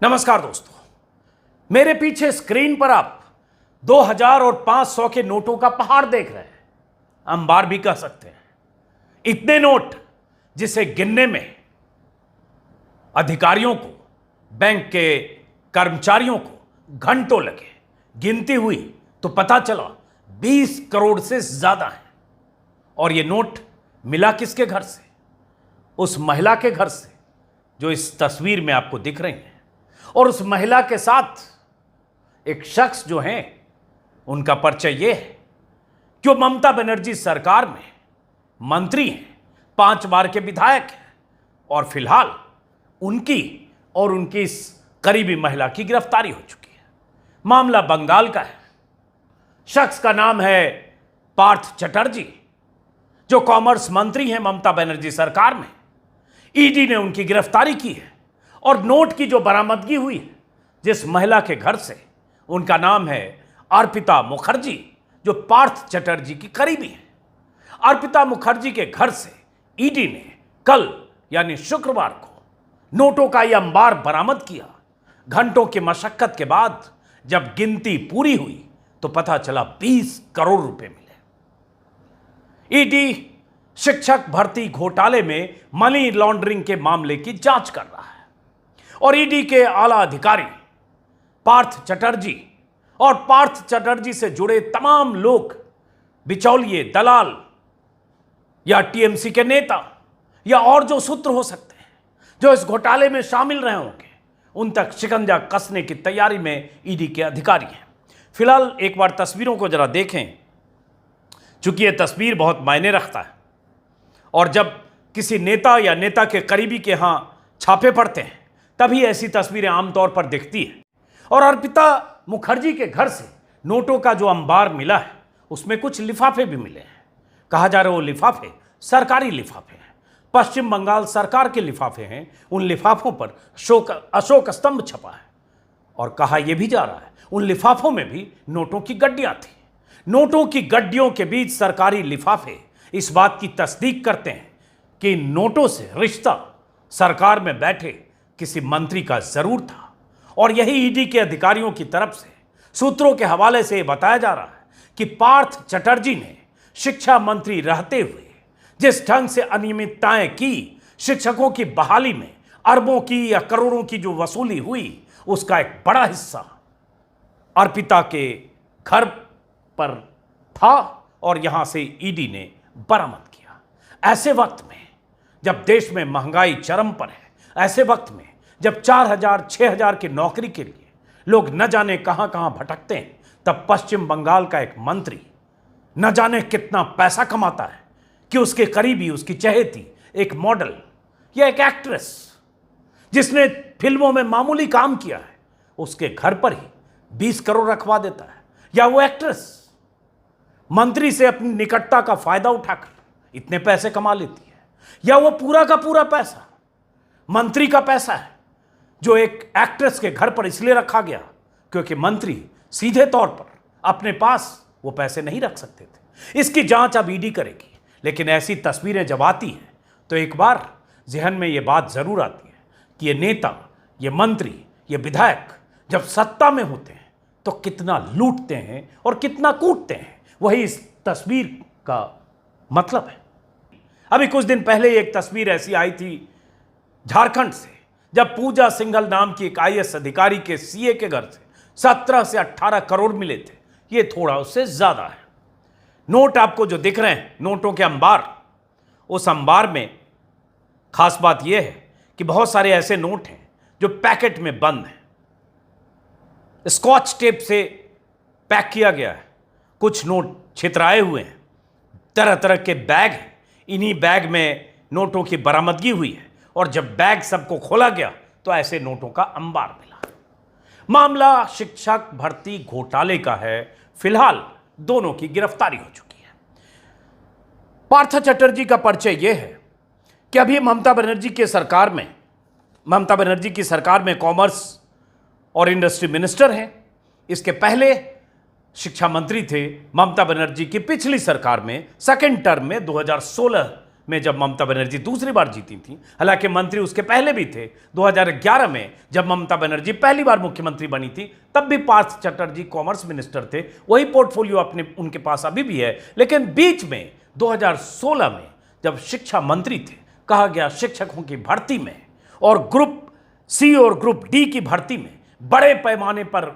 नमस्कार दोस्तों, मेरे पीछे स्क्रीन पर आप 2000 और 500 के नोटों का पहाड़ देख रहे हैं। अंबार भी कह सकते हैं। इतने नोट जिसे गिनने में अधिकारियों को, बैंक के कर्मचारियों को घंटों लगे। गिनती हुई तो पता चला 20 करोड़ से ज्यादा है। और यह नोट मिला किसके घर से? उस महिला के घर से जो इस तस्वीर में आपको दिख रही है। और उस महिला के साथ एक शख्स जो हैं, उनका परिचय यह है कि वो ममता बनर्जी सरकार में मंत्री हैं, 5 बार के विधायक हैं और फिलहाल उनकी और उनकी इस करीबी महिला की गिरफ्तारी हो चुकी है। मामला बंगाल का है। शख्स का नाम है पार्थ चटर्जी, जो कॉमर्स मंत्री हैं ममता बनर्जी सरकार में। ईडी ने उनकी गिरफ्तारी की है और नोट की जो बरामदगी हुई है जिस महिला के घर से, उनका नाम है अर्पिता मुखर्जी, जो पार्थ चटर्जी की करीबी है। अर्पिता मुखर्जी के घर से ईडी ने कल यानी शुक्रवार को नोटों का यह अंबार बरामद किया। घंटों की मशक्कत के बाद जब गिनती पूरी हुई तो पता चला 20 करोड़ रुपए मिले। ईडी शिक्षक भर्ती घोटाले में मनी लॉन्ड्रिंग के मामले की जांच कर रहा है और ईडी के आला अधिकारी पार्थ चटर्जी और पार्थ चटर्जी से जुड़े तमाम लोग, बिचौलिए, दलाल या टीएमसी के नेता या और जो सूत्र हो सकते हैं जो इस घोटाले में शामिल रहे होंगे, उन तक शिकंजा कसने की तैयारी में ईडी के अधिकारी हैं। फिलहाल एक बार तस्वीरों को जरा देखें, चूंकि यह तस्वीर बहुत मायने रखता है और जब किसी नेता या नेता के करीबी के यहां छापे पड़ते हैं तभी ऐसी तस्वीरें आमतौर पर दिखती है। और अर्पिता मुखर्जी के घर से नोटों का जो अंबार मिला है उसमें कुछ लिफाफे भी मिले हैं। कहा जा रहा है वो लिफाफे सरकारी लिफाफे हैं, पश्चिम बंगाल सरकार के लिफाफे हैं। उन लिफाफों पर अशोक स्तंभ छपा है और कहा यह भी जा रहा है उन लिफाफों में भी नोटों की गड्डियां थी। नोटों की गड्डियों के बीच सरकारी लिफाफे इस बात की तस्दीक करते हैं कि नोटों से रिश्ता सरकार में बैठे किसी मंत्री का जरूर था। और यही ईडी के अधिकारियों की तरफ से सूत्रों के हवाले से यह बताया जा रहा है कि पार्थ चटर्जी ने शिक्षा मंत्री रहते हुए जिस ढंग से अनियमितताएं की, शिक्षकों की बहाली में अरबों की या करोड़ों की जो वसूली हुई, उसका एक बड़ा हिस्सा अर्पिता के घर पर था और यहां से ईडी ने बरामद किया। ऐसे वक्त में जब देश में महंगाई चरम पर है, ऐसे वक्त में जब 4000 6000 की नौकरी के लिए लोग न जाने कहां कहां भटकते हैं, तब पश्चिम बंगाल का एक मंत्री न जाने कितना पैसा कमाता है कि उसके करीबी, उसकी चहेती एक मॉडल या एक एक्ट्रेस जिसने फिल्मों में मामूली काम किया है, उसके घर पर ही 20 करोड़ रखवा देता है। या वो एक्ट्रेस मंत्री से अपनी निकटता का फायदा उठाकर इतने पैसे कमा लेती है। या वो पूरा का पूरा पैसा मंत्री का पैसा है जो एक एक्ट्रेस के घर पर इसलिए रखा गया क्योंकि मंत्री सीधे तौर पर अपने पास वो पैसे नहीं रख सकते थे। इसकी जांच अब ईडी करेगी। लेकिन ऐसी तस्वीरें जब आती हैं तो एक बार जहन में ये बात जरूर आती है कि ये नेता, ये मंत्री, ये विधायक जब सत्ता में होते हैं तो कितना लूटते हैं और कितना कूटते हैं। वही इस तस्वीर का मतलब है। अभी कुछ दिन पहले एक तस्वीर ऐसी आई थी झारखंड से, जब पूजा सिंघल नाम की एक आईएएस अधिकारी के सीए के घर से 17 से 18 करोड़ मिले थे। ये थोड़ा उससे ज्यादा है। नोट आपको जो दिख रहे हैं, नोटों के अंबार, उस अंबार में खास बात यह है कि बहुत सारे ऐसे नोट हैं जो पैकेट में बंद हैं, स्कॉच टेप से पैक किया गया है। कुछ नोट छितराए हुए हैं, तरह तरह के बैग हैं। इन्हीं बैग में नोटों की बरामदगी हुई है और जब बैग सबको खोला गया तो ऐसे नोटों का अंबार मिला। मामला शिक्षक भर्ती घोटाले का है। फिलहाल दोनों की गिरफ्तारी हो चुकी है। पार्थ चटर्जी का परिचय यह है कि अभी ममता बनर्जी की सरकार में कॉमर्स और इंडस्ट्री मिनिस्टर हैं। इसके पहले शिक्षा मंत्री थे ममता बनर्जी की पिछली सरकार में, सेकेंड टर्म में 2016 में जब ममता बनर्जी दूसरी बार जीती थी, हालांकि मंत्री उसके पहले भी थे। 2011 में जब ममता बनर्जी पहली बार मुख्यमंत्री बनी थी तब भी पार्थ चटर्जी कॉमर्स मिनिस्टर थे, वही पोर्टफोलियो अपने उनके पास अभी भी है। लेकिन बीच में 2016 में जब शिक्षा मंत्री थे, कहा गया शिक्षकों की भर्ती में और ग्रुप सी और ग्रुप डी की भर्ती में बड़े पैमाने पर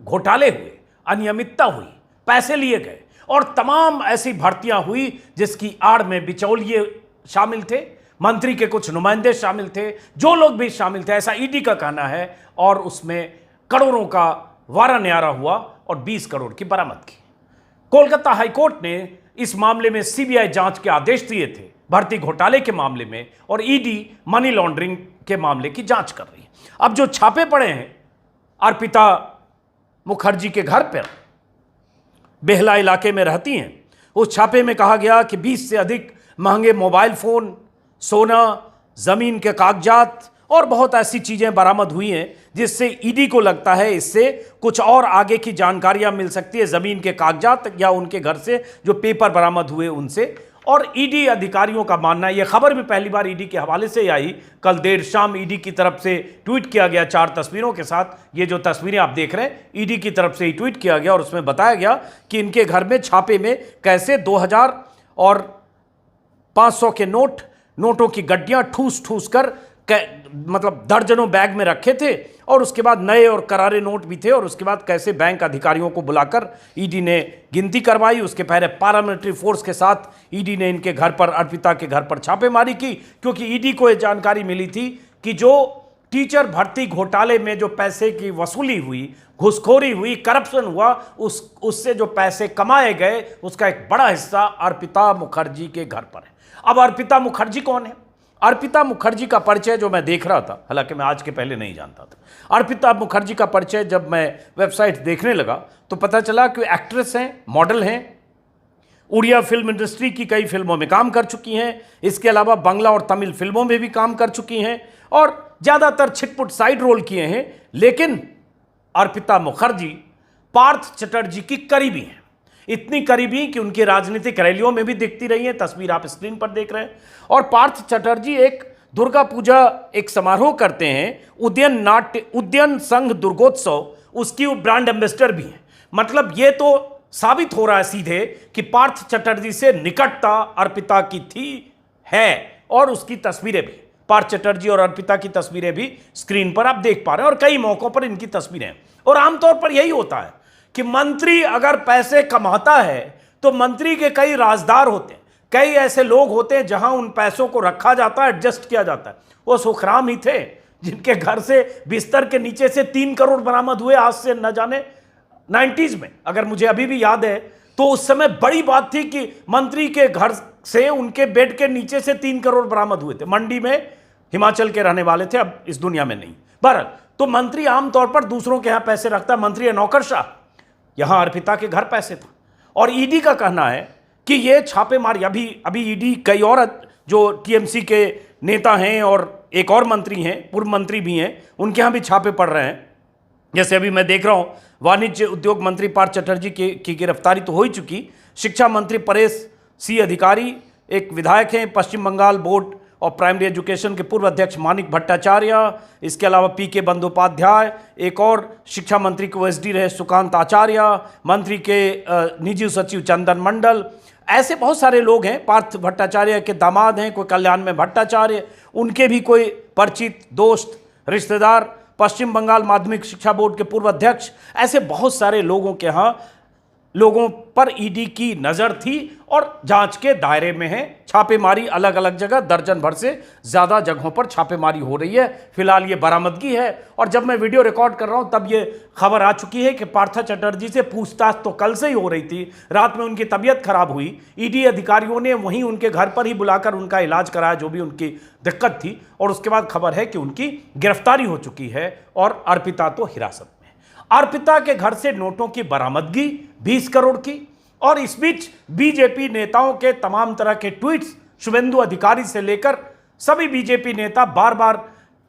घोटाले हुए, अनियमितता हुई, पैसे लिए गए और तमाम ऐसी भर्तियां हुई जिसकी आड़ में बिचौलिए शामिल थे, मंत्री के कुछ नुमाइंदे शामिल थे, जो लोग भी शामिल थे, ऐसा ईडी का कहना है। और उसमें करोड़ों का वारा न्यारा हुआ और 20 करोड़ की बरामदगी। कोलकाता हाईकोर्ट ने इस मामले में सीबीआई जांच के आदेश दिए थे, भर्ती घोटाले के मामले में, और ईडी मनी लॉन्ड्रिंग के मामले की जांच कर रही है। अब जो छापे पड़े हैं अर्पिता मुखर्जी के घर पर, बेहला इलाके में रहती हैं, उस छापे में कहा गया कि 20 से अधिक महंगे मोबाइल फोन, सोना, जमीन के कागजात और बहुत ऐसी चीजें बरामद हुई हैं जिससे ईडी को लगता है इससे कुछ और आगे की जानकारियां मिल सकती है, जमीन के कागजात या उनके घर से जो पेपर बरामद हुए उनसे। और ईडी अधिकारियों का मानना है, यह खबर भी पहली बार ईडी के हवाले से आई, कल देर शाम ईडी की तरफ से ट्वीट किया गया 4 तस्वीरों के साथ। ये जो तस्वीरें आप देख रहे हैं ईडी की तरफ से ही ट्वीट किया गया और उसमें बताया गया कि इनके घर में छापे में कैसे 2000 और 500 के नोटों की गड्डियां ठूस ठूस कर मतलब दर्जनों बैग में रखे थे और उसके बाद नए और करारे नोट भी थे, और उसके बाद कैसे बैंक अधिकारियों को बुलाकर ईडी ने गिनती करवाई। उसके पहले पैरामिलिट्री फोर्स के साथ ईडी ने इनके घर पर, अर्पिता के घर पर छापेमारी की, क्योंकि ईडी को यह जानकारी मिली थी कि जो टीचर भर्ती घोटाले में जो पैसे की वसूली हुई, घुसखोरी हुई, करप्शन हुआ, उससे जो पैसे कमाए गए उसका एक बड़ा हिस्सा अर्पिता मुखर्जी के घर पर है। अब अर्पिता मुखर्जी कौन है? अर्पिता मुखर्जी का परिचय जो मैं देख रहा था, हालांकि मैं आज के पहले नहीं जानता था, अर्पिता मुखर्जी का परिचय जब मैं वेबसाइट देखने लगा तो पता चला कि एक्ट्रेस हैं, मॉडल हैं, उड़िया फिल्म इंडस्ट्री की कई फिल्मों में काम कर चुकी हैं, इसके अलावा बांग्ला और तमिल फिल्मों में भी काम कर चुकी हैं और ज़्यादातर छिटपुट साइड रोल किए हैं। लेकिन अर्पिता मुखर्जी पार्थ चटर्जी की करीबी हैं, इतनी करीबी कि उनकी राजनीतिक रैलियों में भी दिखती रही है, तस्वीर आप स्क्रीन पर देख रहे हैं। और पार्थ चटर्जी एक दुर्गा पूजा एक समारोह करते हैं, उद्यान संघ दुर्गोत्सव, उसकी वो ब्रांड एम्बेसडर भी हैं। मतलब ये तो साबित हो रहा है सीधे कि पार्थ चटर्जी से निकटता अर्पिता की थी, है, और उसकी तस्वीरें भी, पार्थ चटर्जी और अर्पिता की तस्वीरें भी स्क्रीन पर आप देख पा रहे हैं और कई मौकों पर इनकी तस्वीरें। और आमतौर पर यही होता है कि मंत्री अगर पैसे कमाता है तो मंत्री के कई राजदार होते हैं, कई ऐसे लोग होते हैं जहां उन पैसों को रखा जाता है, एडजस्ट किया जाता है। वो सुखराम ही थे जिनके घर से बिस्तर के नीचे से 3 करोड़ बरामद हुए, आज से न जाने 90s में, अगर मुझे अभी भी याद है तो उस समय बड़ी बात थी कि मंत्री के घर से उनके बेड के नीचे से 3 करोड़ बरामद हुए थे। मंडी में हिमाचल के रहने वाले थे, अब इस दुनिया में नहीं। बहरहाल, तो मंत्री आमतौर पर दूसरों के यहां पैसे रखता है, मंत्री है नौकरशाह, यहां अर्पिता के घर पैसे था। और ईडी का कहना है कि ये छापेमारी, अभी ईडी कई और जो टीएमसी के नेता हैं और एक और मंत्री हैं, पूर्व मंत्री भी हैं, उनके यहां भी छापे पड़ रहे हैं। जैसे अभी मैं देख रहा हूं, वाणिज्य उद्योग मंत्री पार्थ चटर्जी की गिरफ्तारी तो हो ही चुकी, शिक्षा मंत्री परेश सी अधिकारी एक विधायक हैं, पश्चिम बंगाल बोर्ड और प्राइमरी एजुकेशन के पूर्व अध्यक्ष मानिक भट्टाचार्य, इसके अलावा पीके बंदोपाध्याय, एक और शिक्षा मंत्री के ओएसडी रहे सुकांत आचार्य, मंत्री के निजी सचिव चंदन मंडल, ऐसे बहुत सारे लोग हैं। पार्थ भट्टाचार्य के दामाद हैं कोई कल्याण में भट्टाचार्य, उनके भी कोई परिचित, दोस्त, रिश्तेदार, पश्चिम बंगाल माध्यमिक शिक्षा बोर्ड के पूर्व अध्यक्ष, ऐसे बहुत सारे लोगों पर ईडी की नजर थी और जांच के दायरे में है। छापेमारी अलग अलग जगह, दर्जन भर से ज्यादा जगहों पर छापेमारी हो रही है। फिलहाल ये बरामदगी है और जब मैं वीडियो रिकॉर्ड कर रहा हूं तब ये खबर आ चुकी है कि पार्थ चटर्जी से पूछताछ तो कल से ही हो रही थी, रात में उनकी तबीयत खराब हुई, ईडी अधिकारियों ने वहीं उनके घर पर ही बुलाकर उनका इलाज कराया, जो भी उनकी दिक्कत थी, और उसके बाद खबर है कि उनकी गिरफ्तारी हो चुकी है और अर्पिता तो हिरासत। अर्पिता के घर से नोटों की बरामदगी 20 करोड़ की, और इस बीच बीजेपी नेताओं के तमाम तरह के ट्वीट्स, शुभेंदु अधिकारी से लेकर सभी बीजेपी नेता बार बार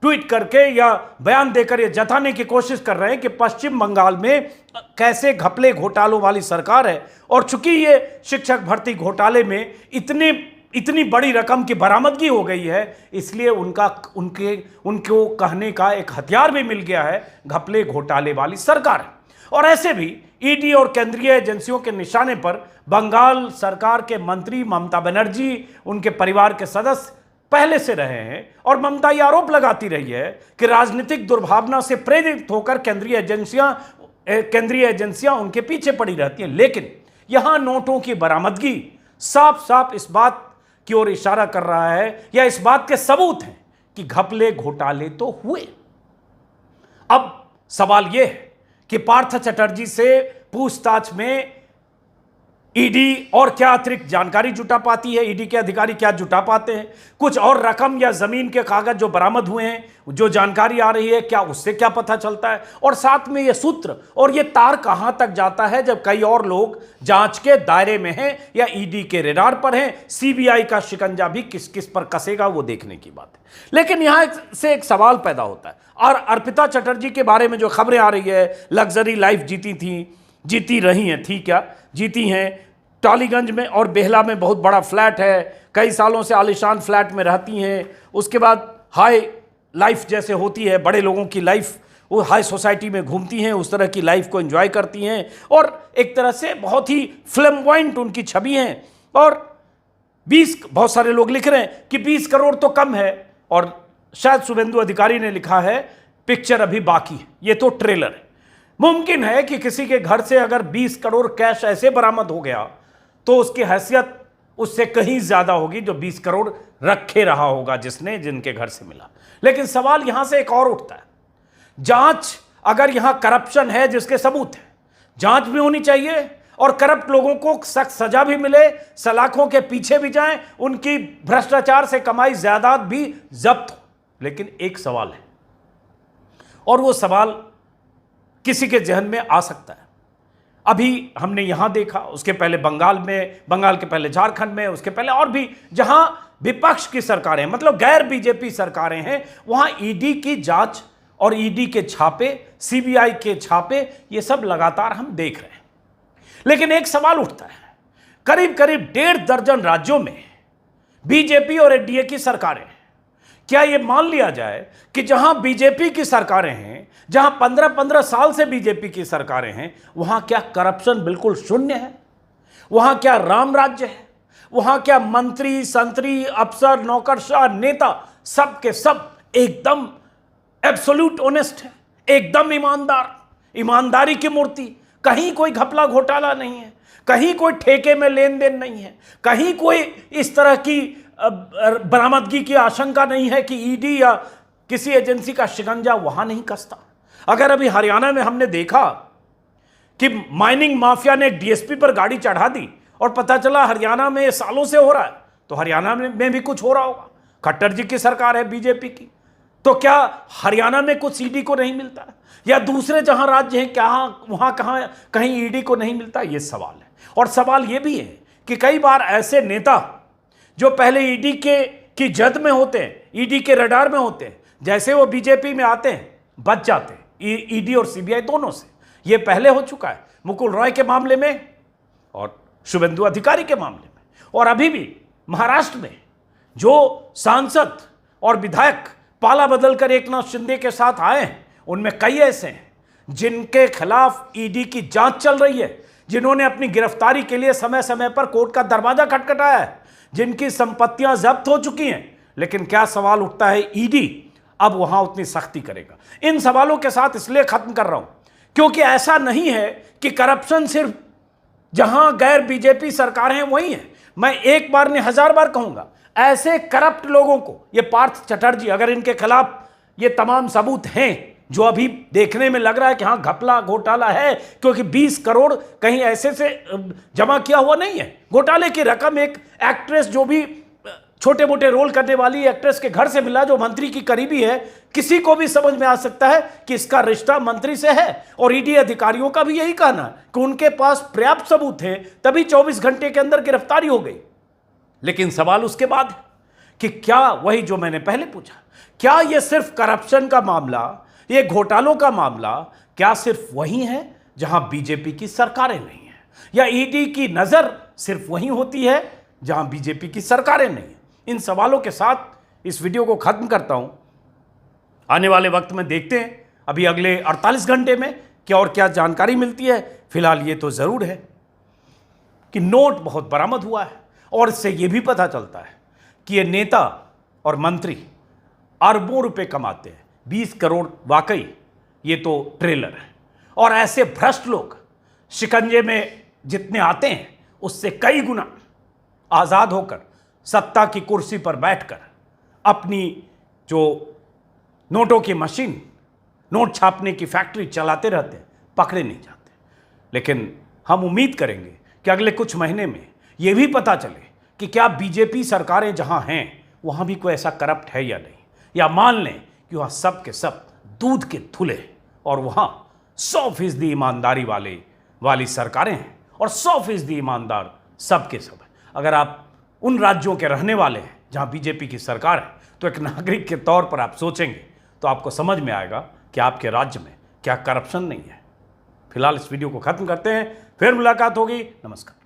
ट्वीट करके या बयान देकर ये जताने की कोशिश कर रहे हैं कि पश्चिम बंगाल में कैसे घपले घोटालों वाली सरकार है। और चूंकि ये शिक्षक भर्ती घोटाले में इतनी बड़ी रकम की बरामदगी हो गई है, इसलिए उनको कहने का एक हथियार भी मिल गया है, घपले घोटाले वाली सरकार है। और ऐसे भी ईडी और केंद्रीय एजेंसियों के निशाने पर बंगाल सरकार के मंत्री ममता बनर्जी, उनके परिवार के सदस्य पहले से रहे हैं। और ममता ये आरोप लगाती रही है कि राजनीतिक दुर्भावना से प्रेरित होकर केंद्रीय एजेंसियां उनके पीछे पड़ी रहती हैं। लेकिन यहां नोटों की बरामदगी साफ साफ इस बात की ओर इशारा कर रहा है, या इस बात के सबूत हैं कि घपले घोटाले तो हुए। अब सवाल यह है कि पार्थ चटर्जी से पूछताछ में ईडी और क्या अतिरिक्त जानकारी जुटा पाती है, ईडी के अधिकारी क्या जुटा पाते हैं, कुछ और रकम या जमीन के कागज जो बरामद हुए हैं, जो जानकारी आ रही है, क्या उससे क्या पता चलता है, और साथ में ये सूत्र और ये तार कहां तक जाता है जब कई और लोग जांच के दायरे में हैं या ईडी के रेडार पर हैं। सीबीआई का शिकंजा भी किस किस पर कसेगा वो देखने की बात है। लेकिन यहां से एक सवाल पैदा होता है, और अर्पिता चटर्जी के बारे में जो खबरें आ रही है, लग्जरी लाइफ जीती रही हैं, थी क्या जीती हैं, टॉलीगंज में और बेहला में बहुत बड़ा फ्लैट है, कई सालों से आलीशान फ्लैट में रहती हैं, उसके बाद हाई लाइफ जैसे होती है, बड़े लोगों की लाइफ, वो हाई सोसाइटी में घूमती हैं, उस तरह की लाइफ को एंजॉय करती हैं, और एक तरह से बहुत ही फ्लैम्बॉयंट उनकी छवि है। और बहुत सारे लोग लिख रहे हैं कि 20 करोड़ तो कम है, और शायद शुभेंदु अधिकारी ने लिखा है पिक्चर अभी बाकी है, ये तो ट्रेलर है। मुमकिन है कि किसी के घर से अगर 20 करोड़ कैश ऐसे बरामद हो गया तो उसकी हैसियत उससे कहीं ज्यादा होगी जो 20 करोड़ रखे रहा होगा जिनके घर से मिला। लेकिन सवाल यहां से एक और उठता है, जांच अगर यहां करप्शन है जिसके सबूत है, जांच भी होनी चाहिए और करप्ट लोगों को सख्त सजा भी मिले, सलाखों के पीछे भी जाएं, उनकी भ्रष्टाचार से कमाई जायदाद भी जब्त हो। लेकिन एक सवाल है, और वो सवाल किसी के जहन में आ सकता है, अभी हमने यहां देखा, उसके पहले बंगाल के पहले झारखंड में, उसके पहले और भी जहां विपक्ष की सरकारें, मतलब गैर बीजेपी सरकारें हैं, वहां ईडी की जांच और ईडी के छापे, सीबीआई के छापे, ये सब लगातार हम देख रहे हैं। लेकिन एक सवाल उठता है, करीब करीब 1.5 दर्जन राज्यों में बीजेपी और एनडीए की सरकारें, क्या यह मान लिया जाए कि जहां बीजेपी की सरकारें हैं, जहां 15-15 साल से बीजेपी की सरकारें हैं, वहां क्या करप्शन बिल्कुल शून्य है? वहां क्या राम राज्य है? वहां क्या मंत्री, संतरी, अफसर, नौकरशाह, नेता सब के सब एकदम एब्सोल्यूट ऑनेस्ट है, एकदम ईमानदारी की मूर्ति, कहीं कोई घपला घोटाला नहीं है, कहीं कोई ठेके में लेन देन नहीं है, कहीं कोई इस तरह की बरामदगी की आशंका नहीं है कि ईडी या किसी एजेंसी का शिकंजा वहां नहीं कसता। अगर अभी हरियाणा में हमने देखा कि माइनिंग माफिया ने एक डीएसपी पर गाड़ी चढ़ा दी और पता चला हरियाणा में सालों से हो रहा है, तो हरियाणा में भी कुछ हो रहा होगा। खट्टर जी की सरकार है बीजेपी की, तो क्या हरियाणा में कुछ ईडी को नहीं मिलता, या दूसरे जहां राज्य हैं क्या वहां कहीं ईडी को नहीं मिलता? यह सवाल है। और सवाल यह भी है कि कई बार ऐसे नेता जो पहले ईडी की जद में होते हैं, ईडी के रडार में होते हैं, जैसे वो बीजेपी में आते हैं बच जाते हैं ईडी और सीबीआई दोनों से। ये पहले हो चुका है मुकुल रॉय के मामले में और शुभेंदु अधिकारी के मामले में, और अभी भी महाराष्ट्र में जो सांसद और विधायक पाला बदलकर एकनाथ शिंदे के साथ आए हैं, उनमें कई ऐसे हैं जिनके खिलाफ ईडी की जांच चल रही है, जिन्होंने अपनी गिरफ्तारी के लिए समय समय पर कोर्ट का दरवाजा खटखटाया है, जिनकी संपत्तियां जब्त हो चुकी हैं। लेकिन क्या सवाल उठता है, ईडी अब वहां उतनी सख्ती करेगा? इन सवालों के साथ इसलिए खत्म कर रहा हूं क्योंकि ऐसा नहीं है कि करप्शन सिर्फ जहां गैर बीजेपी सरकार हैं वही है। मैं एक बार नहीं 1000 बार कहूंगा, ऐसे करप्ट लोगों को, ये पार्थ चटर्जी, अगर इनके खिलाफ ये तमाम सबूत हैं जो अभी देखने में लग रहा है कि हाँ घपला घोटाला है, क्योंकि 20 करोड़ कहीं ऐसे से जमा किया हुआ नहीं है। घोटाले की रकम एक एक्ट्रेस, जो भी छोटे मोटे रोल करने वाली एक्ट्रेस के घर से मिला, जो मंत्री की करीबी है, किसी को भी समझ में आ सकता है कि इसका रिश्ता मंत्री से है। और ईडी अधिकारियों का भी यही कहना है कि उनके पास पर्याप्त सबूत थे, तभी 24 घंटे के अंदर गिरफ्तारी हो गई। लेकिन सवाल उसके बाद है कि क्या वही जो मैंने पहले पूछा, क्या यह सिर्फ करप्शन का मामला, ये घोटालों का मामला क्या सिर्फ वही है जहां बीजेपी की सरकारें नहीं है, या ईडी की नजर सिर्फ वही होती है जहां बीजेपी की सरकारें नहीं हैं। इन सवालों के साथ इस वीडियो को खत्म करता हूं। आने वाले वक्त में देखते हैं अभी अगले 48 घंटे में क्या और क्या जानकारी मिलती है। फिलहाल ये तो जरूर है कि नोट बहुत बरामद हुआ है और इससे यह भी पता चलता है कि ये नेता और मंत्री अरबों रुपए कमाते हैं। 20 करोड़ वाकई ये तो ट्रेलर है। और ऐसे भ्रष्ट लोग शिकंजे में जितने आते हैं उससे कई गुना आजाद होकर सत्ता की कुर्सी पर बैठकर अपनी जो नोटों की मशीन, नोट छापने की फैक्ट्री चलाते रहते हैं, पकड़े नहीं जाते। लेकिन हम उम्मीद करेंगे कि अगले कुछ महीने में यह भी पता चले कि क्या बीजेपी सरकारें जहां हैं वहां भी कोई ऐसा करप्ट है या नहीं, या मान लें कि वहां सब के सब दूध के धुले और वहां 100% ईमानदारी वाली सरकारें हैं और 100% ईमानदार सब के सब हैं। अगर आप उन राज्यों के रहने वाले हैं जहां बीजेपी की सरकार है तो एक नागरिक के तौर पर आप सोचेंगे तो आपको समझ में आएगा कि आपके राज्य में क्या करप्शन नहीं है। फिलहाल इस वीडियो को खत्म करते हैं, फिर मुलाकात होगी। नमस्कार।